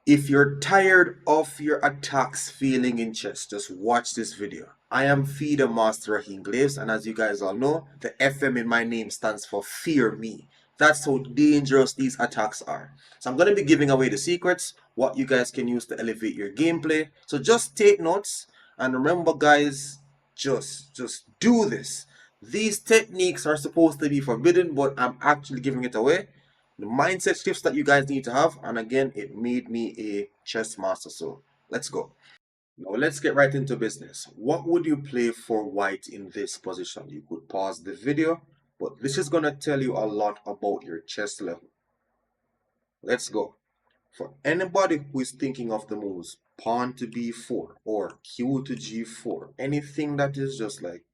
If you're tired of your attacks failing in chess, just watch this video. I am Feeder Master Raheem Glaves, and as you guys all know, the FM in my name stands for Fear Me. That's how dangerous these attacks are. So I'm going to be giving away the secrets, what you guys can use to elevate your gameplay. So just take notes, and remember guys, just do this. These techniques are supposed to be forbidden, but I'm actually giving it away. The mindset shifts that you guys need to have, and again, it made me a chess master. So let's go. Now let's get right into business. What would you play for white in this position? You could pause the video, but this is gonna tell you a lot about your chess level. Let's go. For anybody who is thinking of the moves pawn to b4 or q to g4, anything that is just like,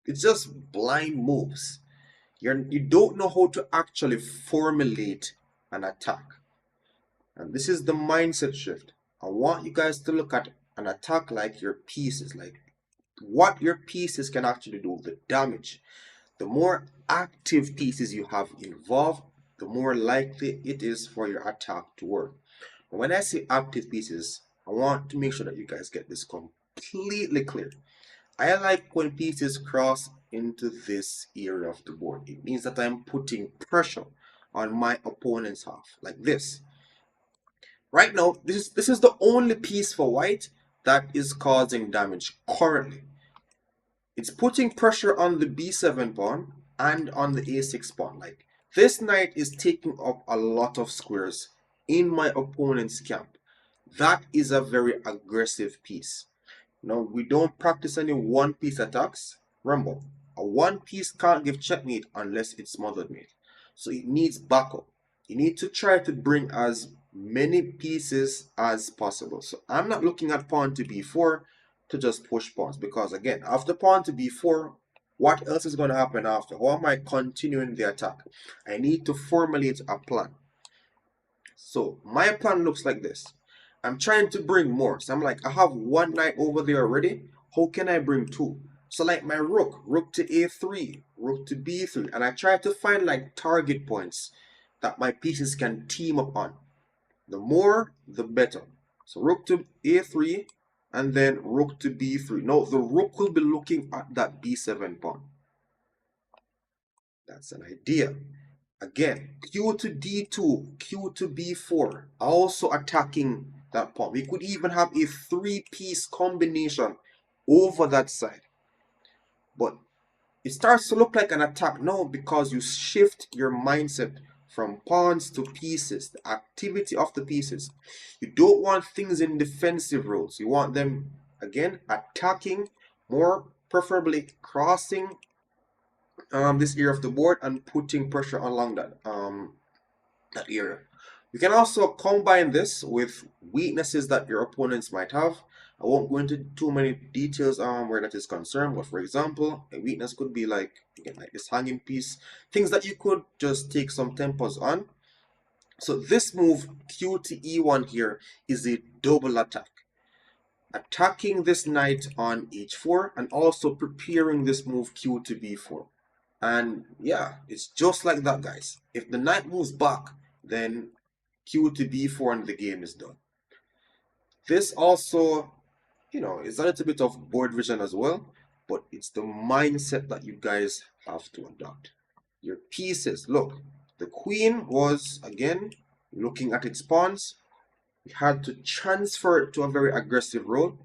it's just blind moves. You don't know how to actually formulate an attack. And this is the mindset shift. I want you guys to look at an attack like your pieces, like what your pieces can actually do, the damage. The more active pieces you have involved, the more likely it is for your attack to work. And when I say active pieces, I want to make sure that you guys get this completely clear. I like when pieces cross into this area of the board. It means that I'm putting pressure on my opponent's half, like this. Right now, this is the only piece for white that is causing damage currently. It's putting pressure on the b7 pawn and on the a6 pawn. Like, this knight is taking up a lot of squares in my opponent's camp. That is a very aggressive piece. Now, we don't practice any one-piece attacks. Remember, a one-piece can't give checkmate unless it's smothered mate. So it needs backup. You need to try to bring as many pieces as possible. So I'm not looking at pawn to b4 to just push pawns, because again, after pawn to b4, what else is going to happen after? How am I continuing the attack? I need to formulate a plan. So my plan looks like this. I'm trying to bring more. So I'm like, I have one knight over there already. How can I bring two? So like my rook to a3, rook to b3. And I try to find like target points that my pieces can team up on. The more, the better. So rook to a3 and then rook to b3. Now the rook will be looking at that b7 pawn. That's an idea. Again, q to d2, q to b4, also attacking that pawn. We could even have a three-piece combination over that side. But it starts to look like an attack now because you shift your mindset from pawns to pieces, the activity of the pieces. You don't want things in defensive roles. You want them, again, attacking, more preferably crossing this area of the board and putting pressure along that area. You can also combine this with weaknesses that your opponents might have. I won't go into too many details where that is concerned, but for example, a weakness could be like, again, like this hanging piece, things that you could just take some tempos on. So this move, q to e1 here, is a double attack. Attacking this knight on h4 and also preparing this move q to b4. And yeah, it's just like that, guys. If the knight moves back, then q to b4 and the game is done. This also, is a little bit of board vision as well, but it's the mindset that you guys have to adopt. Your pieces, look, the queen was, again, looking at its pawns. We had to transfer it to a very aggressive role.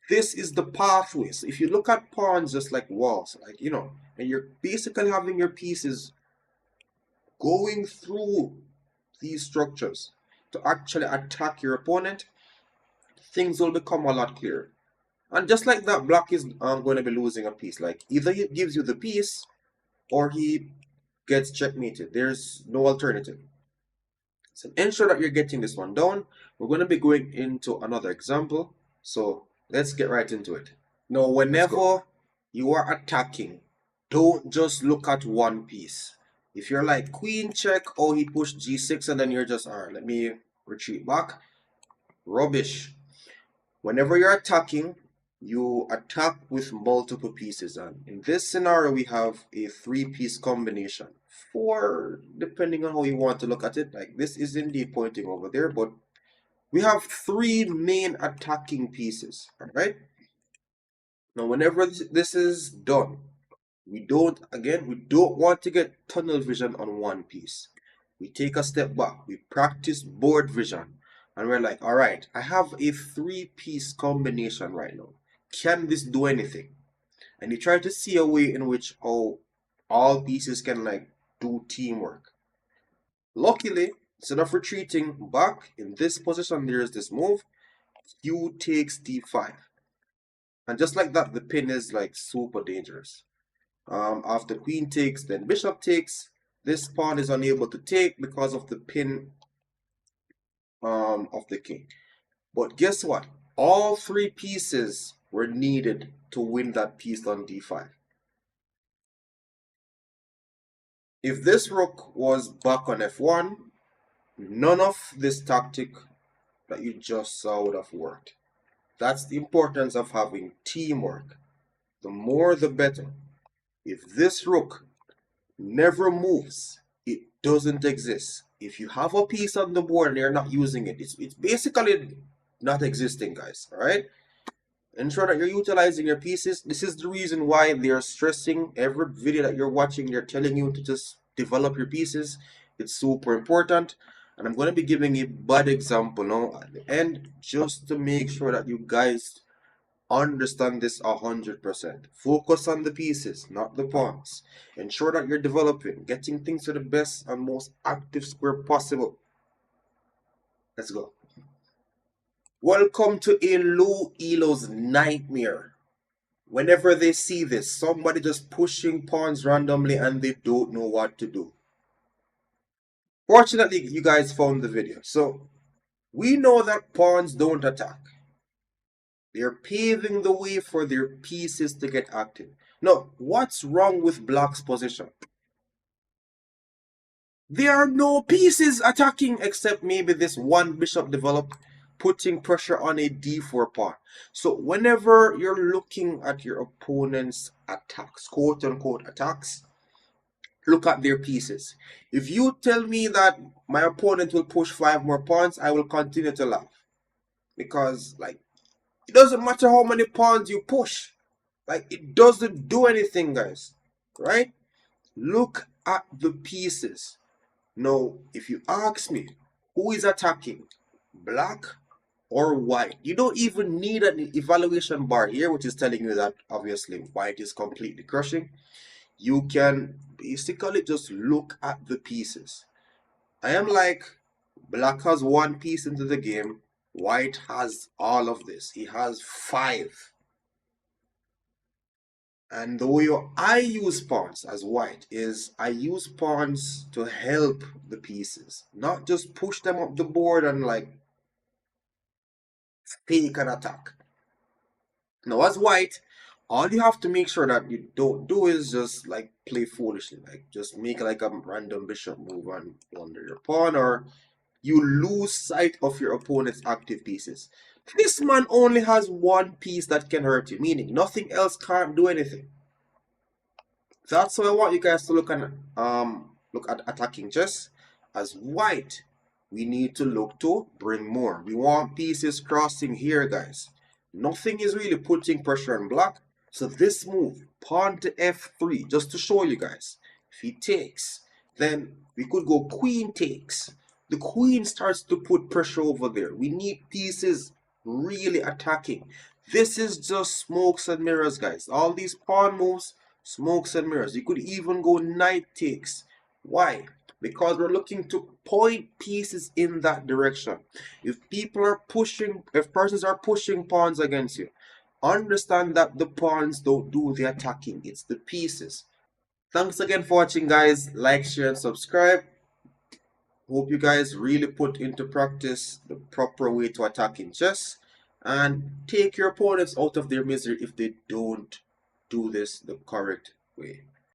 This is the pathway. So if you look at pawns just like walls, like, and you're basically having your pieces going through these structures to actually attack your opponent, things will become a lot clearer. And just like that, black is going to be losing a piece. Like, either he gives you the piece or he gets checkmated. There's no alternative. So ensure that you're getting this one down. We're going to be going into another example. So let's get right into it. Now, whenever you are attacking, don't just look at one piece. If you're like queen check, oh, he pushed g6, and then you're just, all right, let me retreat back. Rubbish. Whenever you're attacking, you attack with multiple pieces. And in this scenario, we have a three-piece combination. Four, depending on how you want to look at it. Like this is indeed pointing over there, but we have three main attacking pieces. All right. Now, whenever this is done, we don't want to get tunnel vision on one piece. We take a step back, we practice board vision, and we're like, all right, I have a three-piece combination right now. Can this do anything? And you try to see a way in which all pieces can like do teamwork. Luckily, instead of retreating back in this position, there's this move. Q takes d5. And just like that, the pin is like super dangerous. After queen takes, then bishop takes. This pawn is unable to take because of the pin of the king. But guess what? All three pieces were needed to win that piece on d5. If this rook was back on f1, none of this tactic that you just saw would have worked. That's the importance of having teamwork. The more the better. If this rook never moves, it doesn't exist. If you have a piece on the board and you're not using it, it's basically not existing, guys. All right? Ensure that you're utilizing your pieces. This is the reason why they're stressing every video that you're watching. They're telling you to just develop your pieces. It's super important. And I'm going to be giving a bad example now at the end just to make sure that you guys understand this 100%. Focus on the pieces, not the pawns. Ensure that you're developing, getting things to the best and most active square possible. Let's go. Welcome to a low elo's nightmare. Whenever they see this, somebody just pushing pawns randomly and they don't know what to do. Fortunately, you guys found the video. So, we know that pawns don't attack. They're paving the way for their pieces to get active. Now, what's wrong with black's position? There are no pieces attacking except maybe this one bishop developed, putting pressure on a d4 pawn. So whenever you're looking at your opponent's attacks, quote unquote attacks, look at their pieces. If you tell me that my opponent will push 5 more pawns, I will continue to laugh. Because like it doesn't matter how many pawns you push. Like it doesn't do anything, guys. Right? Look at the pieces. Now, if you ask me, who is attacking? Black or white? You don't even need an evaluation bar here, which is telling you that obviously white is completely crushing. You can basically just look at the pieces. I am like, black has one piece into the game, white has all of this. He has 5. And the way I use pawns as white is I use pawns to help the pieces, not just push them up the board and like fake an attack. Now as white, all you have to make sure that you don't do is just like play foolishly, like just make like a random bishop move and blunder your pawn, or you lose sight of your opponent's active pieces. This man only has one piece that can hurt you, meaning nothing else can't do anything. That's why I want you guys to look at attacking chess as white. We need to look to bring more. We want pieces crossing here, guys. Nothing is really putting pressure on black. So this move, pawn to f3, just to show you guys. If he takes, then we could go queen takes. The queen starts to put pressure over there. We need pieces really attacking. This is just smokes and mirrors, guys. All these pawn moves, smokes and mirrors. You could even go knight takes. Why? Because we're looking to point pieces in that direction. If persons are pushing pawns against you, understand that the pawns don't do the attacking. It's the pieces. Thanks again for watching, guys. Like, share, and subscribe. Hope you guys really put into practice the proper way to attack in chess and take your opponents out of their misery if they don't do this the correct way.